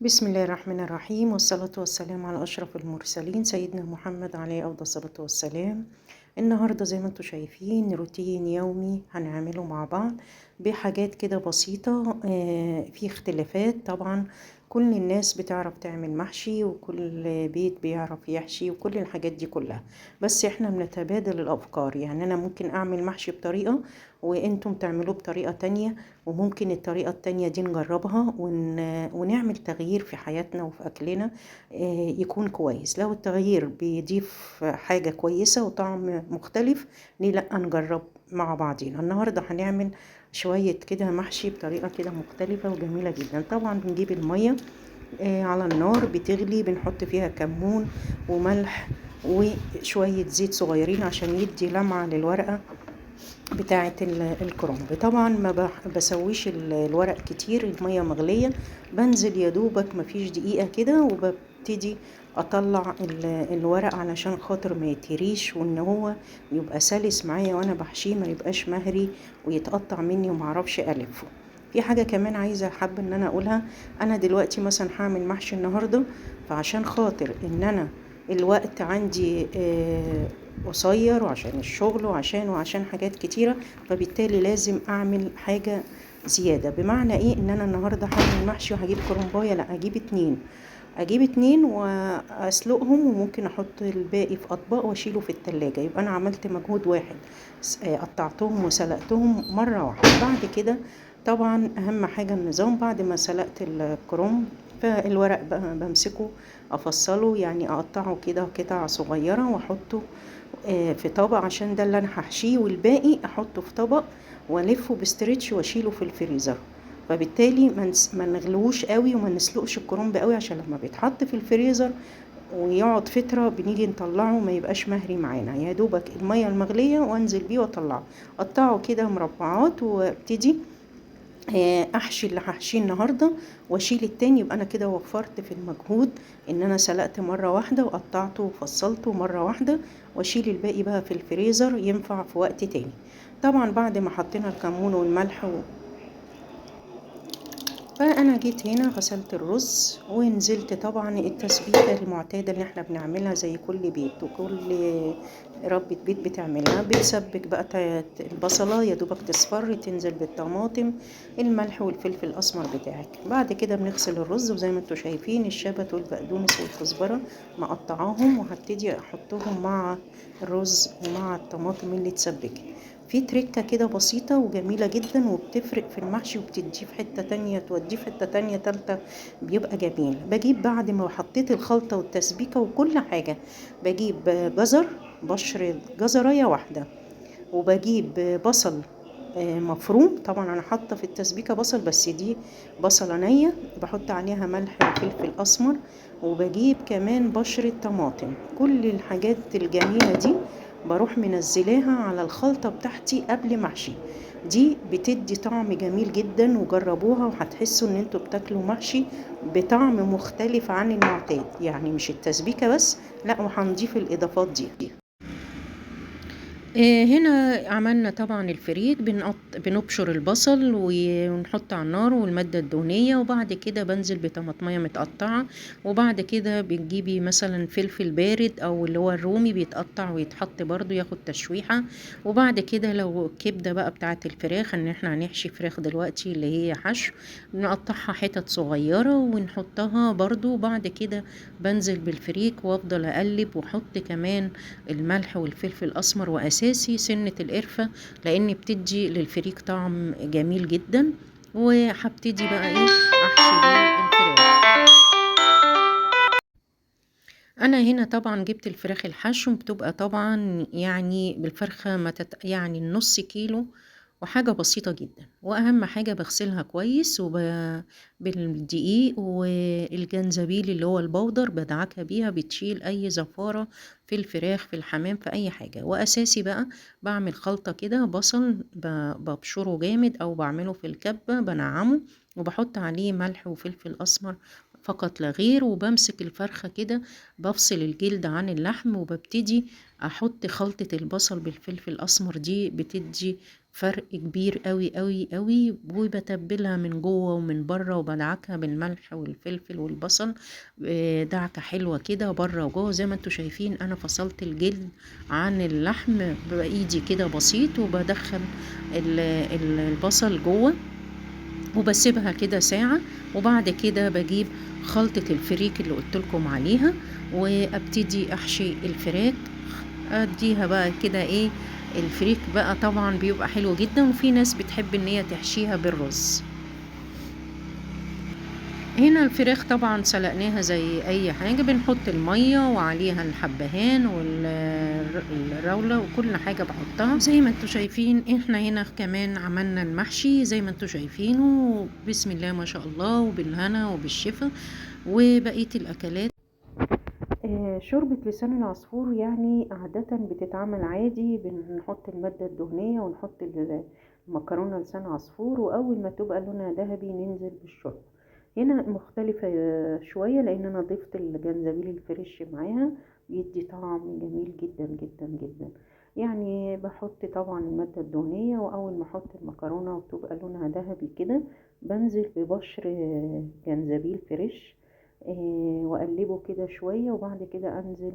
بسم الله الرحمن الرحيم، والصلاة والسلام على أشرف المرسلين سيدنا محمد عليه أفضل الصلاة والسلام. النهاردة زي ما انتم شايفين روتين يومي هنعمله مع بعض بحاجات كده بسيطة. في اختلافات طبعا. كل الناس بتعرف تعمل محشي وكل بيت بيعرف يحشي وكل الحاجات دي كلها، بس احنا بنتبادل الأفكار. يعني أنا ممكن أعمل محشي بطريقة وانتم تعملوه بطريقة تانية، وممكن الطريقة التانية دي نجربها ونعمل تغيير في حياتنا وفي أكلنا يكون كويس. لو التغيير بيضيف حاجة كويسة وطعم مختلف، ليه لأ نجرب مع بعضينا. النهاردة هنعمل شوية كده محشي بطريقة كده مختلفة وجميلة جدا. طبعا بنجيب المية على النار بتغلي، بنحط فيها كمون وملح وشوية زيت صغيرين عشان يدي لمعة للورقة بتاعة الكرنب. طبعا ما بسويش الورق كتير، المية مغلية، بنزل يا دوبك مفيش دقيقة كده وببتدي اطلع الورق علشان خاطر ما يتهريش، وان هو يبقى سلس معايا وانا بحشيه، ما يبقاش مهري ويتقطع مني ومعرفش الفه. في حاجة كمان عايزة حابة ان انا اقولها. انا دلوقتي مثلا هعمل محشي النهاردة، فعشان خاطر ان انا الوقت عندي قصير، وعشان الشغل وعشان حاجات كتيرة، فبالتالي لازم اعمل حاجة زيادة. بمعنى ايه؟ ان انا النهاردة هعمل محشي وهجيب كرنباية، لا اجيب اتنين واسلقهم، وممكن احط الباقي في اطباق واشيله في التلاجة. يبقى انا عملت مجهود واحد، قطعتهم وسلقتهم مرة واحدة. بعد كده طبعا اهم حاجة النظام. بعد ما سلقت الكرنب، فالورق بقى بمسكه افصله، يعني اقطعه كده قطع صغيرة واحطه في طبق، عشان ده اللي انا هحشيه، والباقي احطه في طبق والفه بستريتش واشيله في الفريزر. فبالتالي ما نغلوش قوي وما نسلقش الكرنب قوي، عشان لما بيتحط في الفريزر ويقعد فترة بنيجي نطلعه ما يبقاش مهري معانا. يا دوبك المية المغلية وانزل بيه واطلعه، قطعه كده مربعات وابتدي احشي اللي هحشيه النهارده واشيل التاني. يبقى انا كده وفرت في المجهود، ان انا سلقت مره واحده وقطعته وفصلته مره واحده، واشيل الباقي بقى في الفريزر ينفع في وقت تاني. طبعا بعد ما حطينا الكمون والملح فانا جيت هنا غسلت الرز ونزلت. طبعا التسبيكه المعتاده اللي احنا بنعملها زي كل بيت وكل ربة بيت بتعملها، بتسبك بقى البصله يا دوبك تصفر، تنزل بالطماطم، الملح والفلفل الاسمر بتاعك. بعد كده بنغسل الرز، وزي ما انتم شايفين الشبت والبقدونس والكزبره مقطعاهم، وهبتدي احطهم مع الرز ومع الطماطم اللي اتسبكت. في تركة كده بسيطة وجميلة جدا وبتفرق في المحشي وبتديه في حتة تانية توديه في حتة تانية تالتة، بيبقى جميل. بجيب بعد ما حطيت الخلطة والتسبيكة وكل حاجة، بجيب جزر، بشر جزراية واحدة، وبجيب بصل مفروم. طبعا انا حاطه في التسبيكه بصل، بس دي بصله نيه، بحط عليها ملح وفلفل اسمر، وبجيب كمان بشره طماطم. كل الحاجات الجميله دي بروح منزلاها على الخلطه بتاعتي قبل محشي. دي بتدي طعم جميل جدا، وجربوها وهتحسوا ان انتوا بتاكلوا محشي بطعم مختلف عن المعتاد. يعني مش التسبيكه بس، لا، وهنضيف الاضافات دي. هنا عملنا طبعا الفريك، بنبشر البصل ونحط على النار والمادة الدهنية، وبعد كده بنزل بطماطمية متقطعة، وبعد كده بتجيبي مثلا فلفل بارد او اللي هو الرومي بيتقطع ويتحط برضو ياخد تشويحة. وبعد كده لو الكبدة بقى بتاعة الفراخ، ان احنا هنحشي فراخ دلوقتي اللي هي حشو، نقطعها حتت صغيرة ونحطها برضو. وبعد كده بنزل بالفريك وافضل اقلب، واحط كمان الملح والفلفل الاسمر، واساسي سنة القرفة لان بتدي للفريك طعم جميل جدا. وهبتدي بقى ايه احشي بيه الفراخ. انا هنا طبعا جبت الفراخ الحشو، بتبقى طبعا يعني بالفرخة ما يعني النص كيلو، وحاجة بسيطة جدا. واهم حاجة بغسلها كويس بالدقيق والجنزبيل اللي هو البودر، بدعكها بيها بتشيل اي زفارة في الفراخ في الحمام في اي حاجة. واساسي بقى بعمل خلطة كده، بصل ببشره جامد او بعمله في الكبة بنعمه، وبحط عليه ملح وفلفل اسمر فقط لا غير، وبمسك الفرخة كده بفصل الجلد عن اللحم، وببتدي احط خلطة البصل بالفلفل الاسمر، دي بتدي فرق كبير قوي قوي قوي. وبتبلها من جوه ومن بره وبدعكها بالملح والفلفل والبصل، دعكة حلوة كده بره وجوه. زي ما انتوا شايفين انا فصلت الجلد عن اللحم بايدي كده بسيط، وبدخل البصل جوه وبسيبها كده ساعة. وبعد كده بجيب خلطة الفريك اللي قلتلكم عليها، وابتدي احشي الفراخ. اديها بقى كده ايه، الفريك بقى طبعا بيبقى حلو جدا، وفي ناس بتحب ان هي تحشيها بالرز. هنا الفراخ طبعا سلقناها زي اي حاجة، بنحط المية وعليها الحبهان والرولة وكل حاجة بحطها زي ما انتوا شايفين. احنا هنا كمان عملنا المحشي زي ما انتوا شايفينه، بسم الله ما شاء الله، وبالهنا وبالشفا وبقية الاكلات. شوربة لسان العصفور يعني عادة بتتعمل عادي، بنحط المادة الدهنية ونحط المكرونة لسان عصفور، وأول ما تبقى لونها ذهبي ننزل بالشوربة. هنا مختلفة شوية لأن أنا ضفت الجنزبيل الفريش معاها، بيدي طعم جميل جدا جدا جدا. يعني بحط طبعا المادة الدهنية، وأول ما أحط المكرونة وتبقى لونها ذهبي كده بنزل ببشر جنزبيل فريش، واقلبه كده شوية، وبعد كده انزل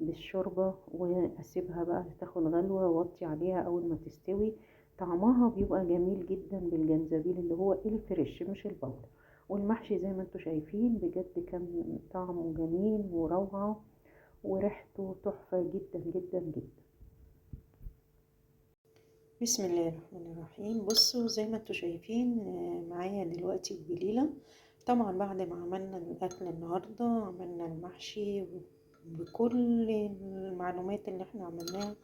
بالشوربة واسيبها بقى تاخد غلوة واوطي عليها. اول ما تستوي طعمها بيبقى جميل جدا بالجنزبيل اللي هو الفريش مش البودر. والمحشي زي ما انتوا شايفين بجد كان طعمه جميل وروعة، وريحته تحفة جدا جدا جدا. بسم الله الرحمن الرحيم. بصوا زي ما انتوا شايفين معايا دلوقتي البليلة. طبعا بعد ما عملنا الاكل النهاردة عملنا المحشي بكل المعلومات اللي احنا عملناها،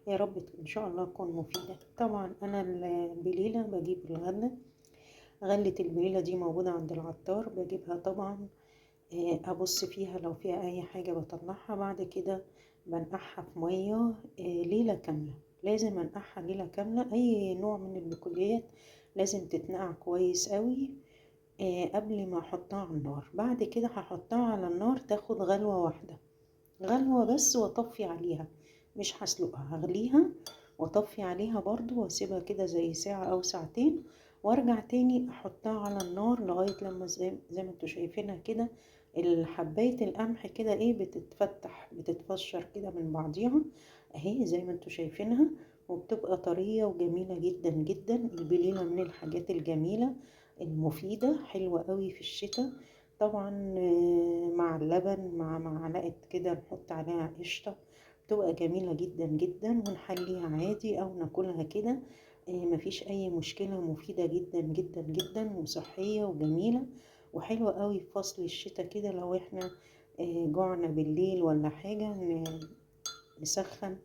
يا رب ان شاء الله تكون مفيدة. طبعا انا البليلة بجيب غلة البليلة دي موجودة عند العطار، بجيبها طبعا ابص فيها لو فيها اي حاجة بطلعها. بعد كده بنقعها في مية ليلة كاملة. لازم انقعها ليلة كاملة، اي نوع من البقوليات لازم تتنقع كويس قوي قبل ما احطها على النار. بعد كده هحطها على النار تاخد غلوة واحدة، غلوة بس، واطفي عليها. مش هسلقها، هغليها واطفي عليها برضو واسيبها كده زي ساعة او ساعتين، وارجع تاني احطها على النار لغاية لما زي ما انتوا شايفينها كده حباية القمح كده ايه بتتفتح بتتفشر كده من بعضيها اهي زي ما انتوا شايفينها، وبتبقى طرية وجميلة جدا جدا. البليلة من الحاجات الجميلة المفيدة، حلوة قوي في الشتاء. طبعا مع اللبن مع معلقة كده نحط عليها قشطة، بتبقى جميلة جدا جدا. ونحليها عادي او ناكلها كده مفيش اي مشكلة. مفيدة جدا جدا جدا وصحية وجميلة وحلوة قوي في فصل الشتاء كده. لو احنا جوعنا بالليل ولا حاجة نسخن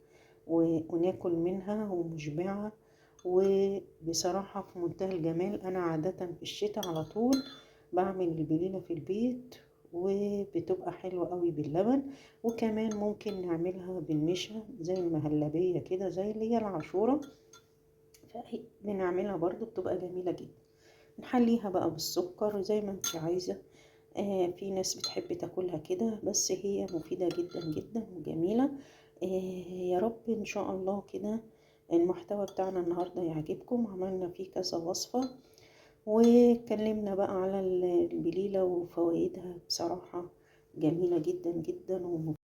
وناكل منها ومشبعة. وبصراحة في منتهى الجمال. أنا عادة في الشتاء على طول بعمل البليلة في البيت، وبتبقى حلوة قوي باللبن. وكمان ممكن نعملها بالنشا زي المهلبية كده زي اللي هي العاشورة، بنعملها برضو بتبقى جميلة جدا. نحليها بقى بالسكر زي ما انت عايزة. في ناس بتحب تاكلها كده، بس هي مفيدة جدا جدا وجميلة. يا رب ان شاء الله كده المحتوى بتاعنا النهاردة يعجبكم. عملنا فيه كذا وصفة، واتكلمنا بقى على البليلة وفوائدها، بصراحة جميلة جدا جدا